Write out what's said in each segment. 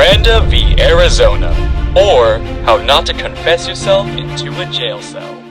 Miranda V Arizona, or How Not to Confess Yourself into a Jail Cell.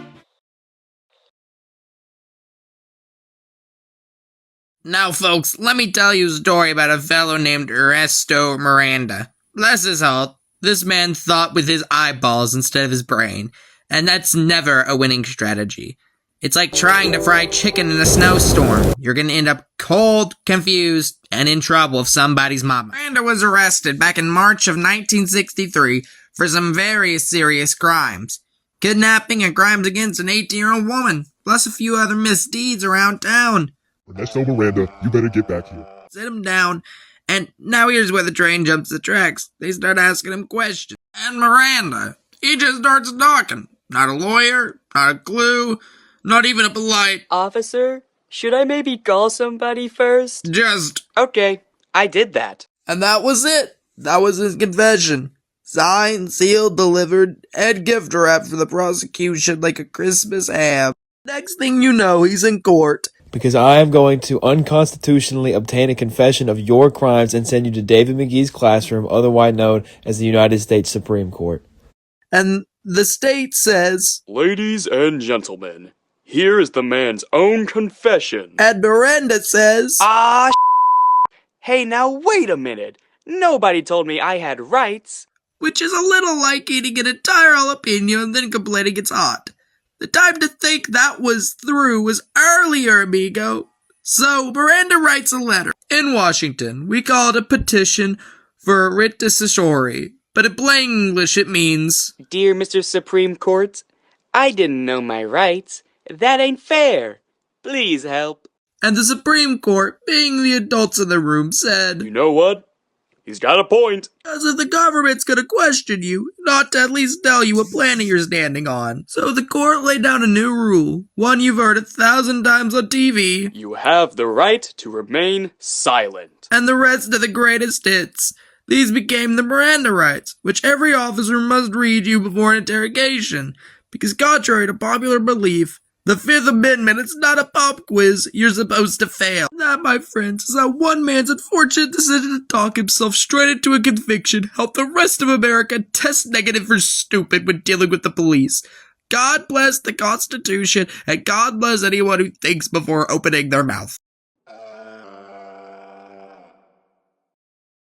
Now, folks, let me tell you a story about a fellow named Ernesto Miranda. Bless his heart, this man thought with his eyeballs instead of his brain, and that's never a winning strategy. It's like trying to fry chicken in a snowstorm. You're gonna end up cold, confused, and in trouble with somebody's mama. Miranda was arrested back in March of 1963 for some very serious crimes. Kidnapping and crimes against an 18-year-old woman, plus a few other misdeeds around town. Ernesto Miranda, you better get back here. Sit him down, and now here's where the train jumps the tracks. They start asking him questions. And Miranda, he just starts talking. Not a lawyer, not a clue, not even a polite... Officer, should I maybe call somebody first? Just... Okay, I did that. And that was it. That was his confession. Signed, sealed, delivered, and gift wrapped for the prosecution like a Christmas ham. Next thing you know, he's in court. Because I am going to unconstitutionally obtain a confession of your crimes and send you to David McGee's classroom, otherwise known as the United States Supreme Court. And the state says, Ladies and gentlemen, here is the man's own confession. and Miranda says, Hey, now wait a minute. Nobody told me I had rights. which is a little like eating an entire jalapeno and then complaining it's hot. The time to think that was through was earlier, amigo. So, Miranda writes a letter. In Washington, we call it a petition for a writ de censure, but in plain English it means, Dear Mr. Supreme Court, I didn't know my rights. That ain't fair. Please help. and the Supreme Court, being the adults in the room, said, You know what? He's got a point. because if the government's gonna question you, not to at least tell you what planet you're standing on. So the court laid down a new rule, one you've heard 1,000 times on TV, You have the right to remain silent. and the rest are the greatest hits. These became the Miranda rights, which every officer must read you before an interrogation, because contrary to popular belief, the Fifth Amendment is not a pop quiz you're supposed to fail. That, my friends, is how one man's unfortunate decision to talk himself straight into a conviction helped the rest of America test negative for stupid when dealing with the police. God bless the Constitution, and God bless anyone who thinks before opening their mouth.